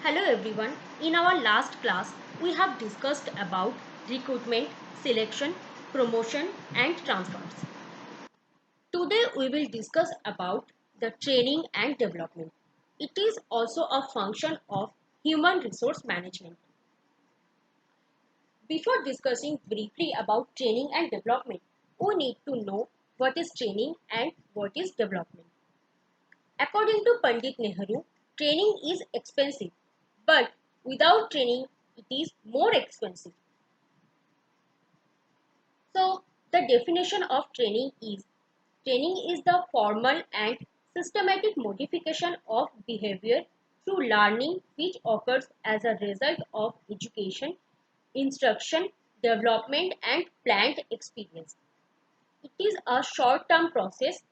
Hello everyone. In our last class, we have discussed about recruitment, selection, promotion and transfers. Today we will discuss about the training and development. It is also a function of human resource management. Before discussing briefly about training and development, we need to know what is training and what is development. According to Pandit Nehru, training is expensive, but without training, it is more expensive. So, the definition of training is the formal and systematic modification of behavior through learning which occurs as a result of education, instruction, development, and planned experience. It is a short-term process.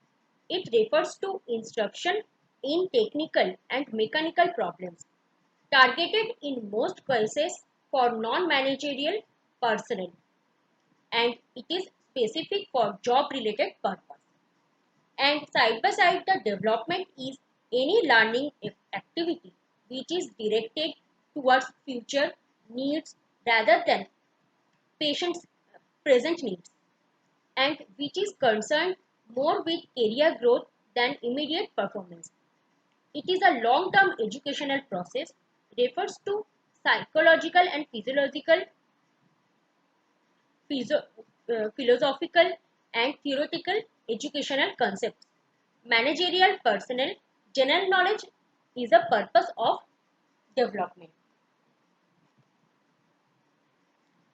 It refers to instruction in technical and mechanical problems, targeted in most cases for non-managerial personnel, and it is specific for job-related purpose. And side by side, the development is any learning activity which is directed towards future needs rather than patient's present needs, and which is concerned more with career growth than immediate performance. It is a long-term educational process, refers to psychological and philosophical and theoretical educational concepts. Managerial personnel, general knowledge is a purpose of development.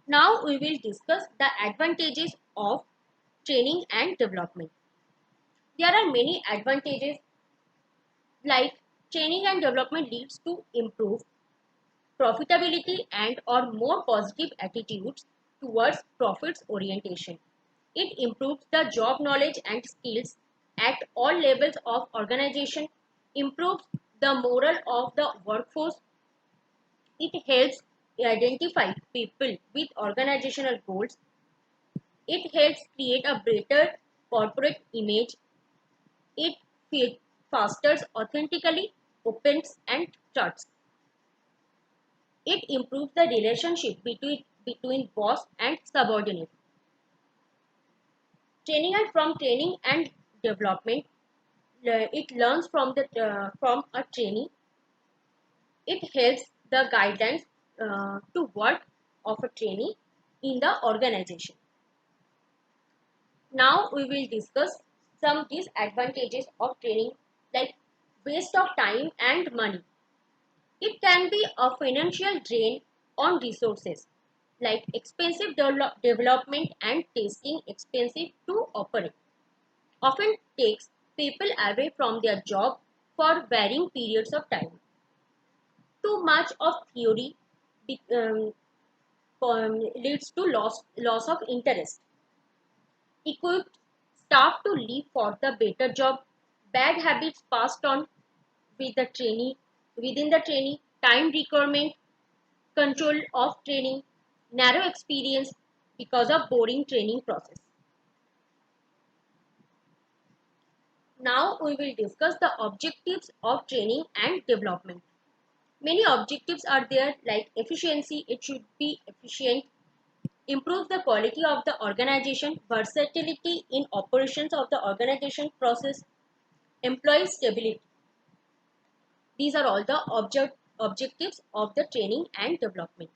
Now we will discuss the advantages of training and development. There are many advantages, like training and development leads to improved profitability and or more positive attitudes towards profits orientation. It improves the job knowledge and skills at all levels of organization, improves the morale of the workforce. It helps identify people with organizational goals. It helps create a better corporate image. It fosters authentically, opens and trusts. It improves the relationship between boss and subordinate. Training and development, it learns from a trainee. It helps the guidelines to work of a trainee in the organization. Now we will discuss some disadvantages of training, like waste of time and money. It can be a financial drain on resources, like expensive development and testing expensive to operate. Often takes people away from their job for varying periods of time. Too much of theory leads to loss of interest. Equipped staff to leave for the better job. Bad habits passed on with the trainee within the trainee. Time requirement, control of training, narrow experience because of boring training process. Now we will discuss the objectives of training and development. Many objectives are there, like efficiency, it should be efficient, improve the quality of the organization, versatility in operations of the organization process, employee stability. These are all the objectives of the training and development.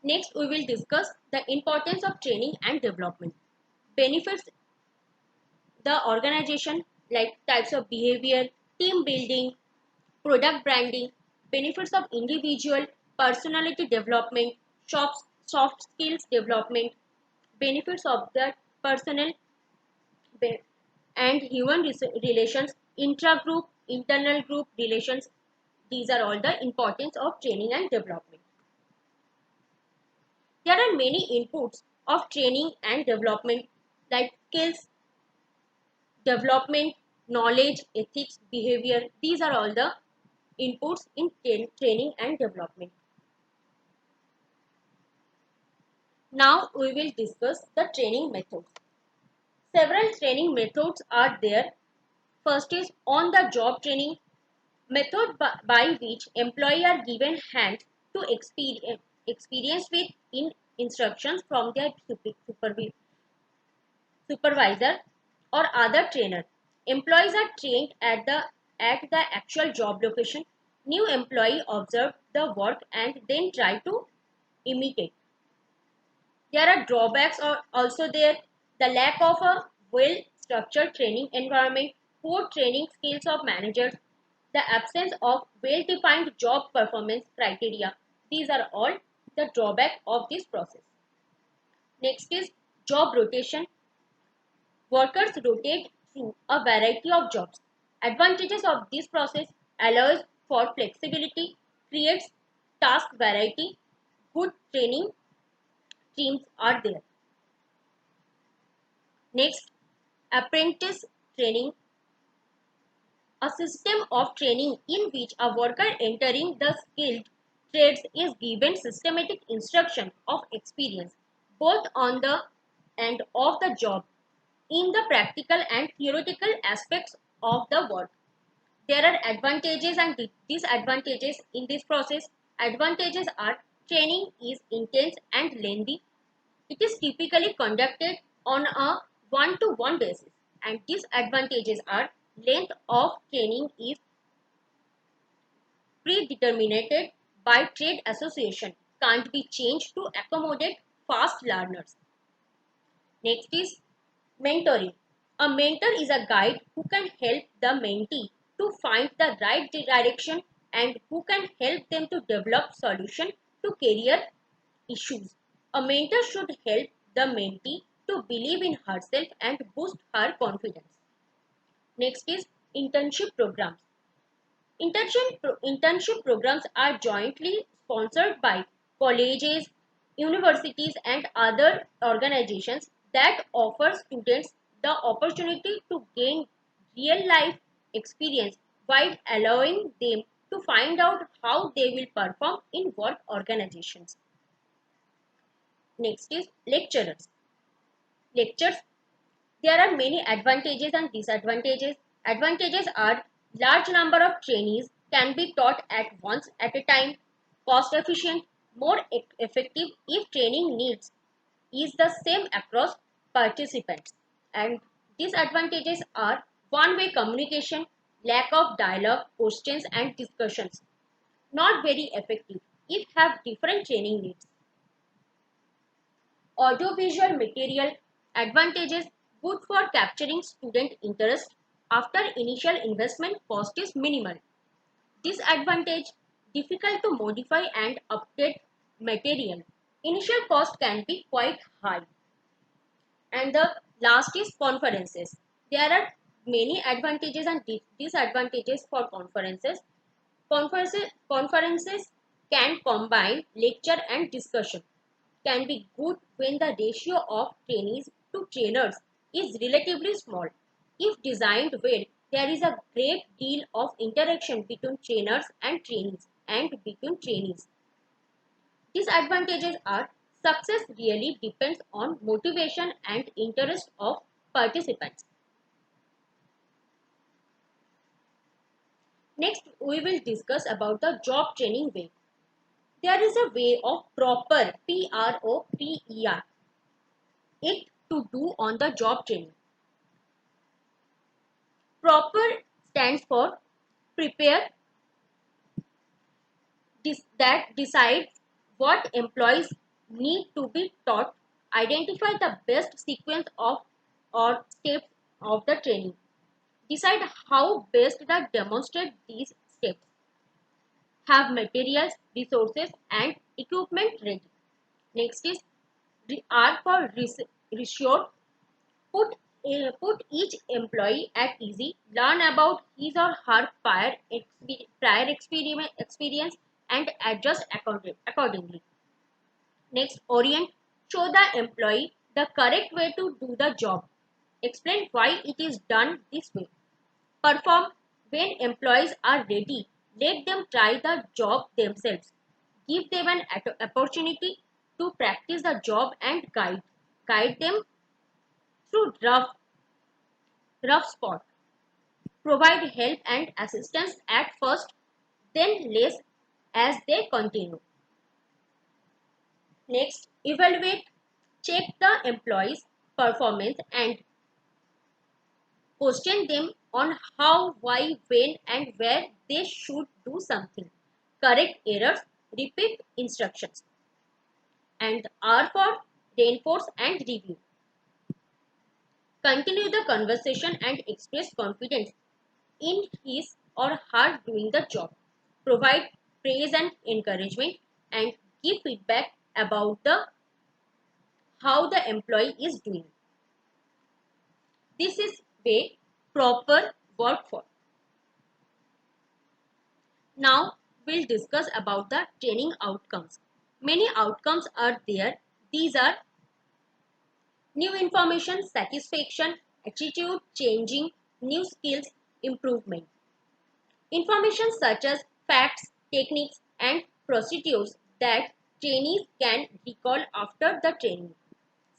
Next, we will discuss the importance of training and development. Benefits the organization, like types of behavior, team building, product branding, benefits of individual personality development, soft skills development, benefits of the personal and human relations, intra-group, internal group relations. These are all the importance of training and development. There are many inputs of training and development, like skills, development, knowledge, ethics, behavior. These are all the inputs in training and development. Now we will discuss the training methods. Several training methods are there. First is on the job training. Method by which employees are given hand to experience with instructions from their supervisor or other trainer. Employees are trained at the actual job location. New employee observe the work and then try to imitate. There are drawbacks are also there. The lack of a well-structured training environment, poor training skills of managers, the absence of well-defined job performance criteria. These are all the drawback of this process. Next is job rotation. Workers rotate through a variety of jobs. Advantages of this process allows for flexibility, creates task variety, good training teams are there. Next, apprentice training, a system of training in which a worker entering the skilled trades is given systematic instruction of experience both on the and off the job in the practical and theoretical aspects of the work. There are advantages and disadvantages in this process. Advantages are training is intense and lengthy. It is typically conducted on a one-to-one basis, and disadvantages are length of training is predetermined by trade association, can't be changed to accommodate fast learners. Next is mentoring. A mentor is a guide who can help the mentee to find the right direction and who can help them to develop solution to career issues. A mentor should help the mentee to believe in herself and boost her confidence. Next is internship programs. Internship programs are jointly sponsored by colleges, universities, and other organizations that offer students the opportunity to gain real life experience while allowing them to find out how they will perform in work organizations. Next is lecturers. Lectures, there are many advantages and disadvantages. Advantages are large number of trainees can be taught at once at a time, cost efficient, more effective if training needs is the same across participants. And disadvantages are one-way communication, lack of dialogue, questions and discussions. Not very effective if have different training needs. Audiovisual material advantages, good for capturing student interest after initial investment cost is minimal. Disadvantage, difficult to modify and update material. Initial cost can be quite high. And the last is conferences. There are many advantages and disadvantages for conferences. Conferences can combine lecture and discussion. Can be good when the ratio of trainees to trainers is relatively small. If designed well, there is a great deal of interaction between trainers and trainees and between trainees. Disadvantages are success really depends on motivation and interest of participants. Next, we will discuss about the job training way. There is a way of proper PROPER it to do on the job training. Proper stands for prepare, that decides what employees need to be taught, identify the best sequence of or steps of the training, decide how best to demonstrate these steps, have materials, resources and equipment ready. Next is R for reassured, put each employee at ease, learn about his or her prior experience and adjust accordingly. Next, orient, show the employee the correct way to do the job. Explain why it is done this way. Perform, when employees are ready, let them try the job themselves. Give them an opportunity to practice the job and guide them through rough spot. provide help and assistance at first, then less as they continue. Next, evaluate, check the employee's performance and question them on how, why, when and where they should do something. Correct errors, repeat instructions. And R for reinforce and review. Continue the conversation and express confidence in his or her doing the job. Provide praise and encouragement and give feedback about the how the employee is doing. This is way proper work for. Now we'll discuss about the training outcomes. Many outcomes are there. These are new information, satisfaction, attitude changing, new skills, improvement. Information such as facts, techniques, and procedures that trainees can recall after the training.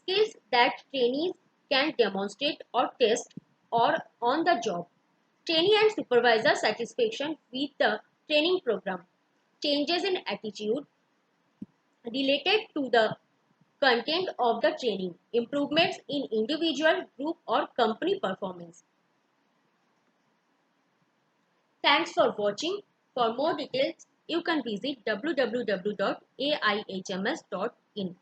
Skills that trainees can demonstrate or test or on the job. Trainee and supervisor satisfaction with the training program. Changes in attitude related to the content of the training. Improvements in individual, group, or company performance. Thanks for watching. For more details, you can visit www.aihms.in.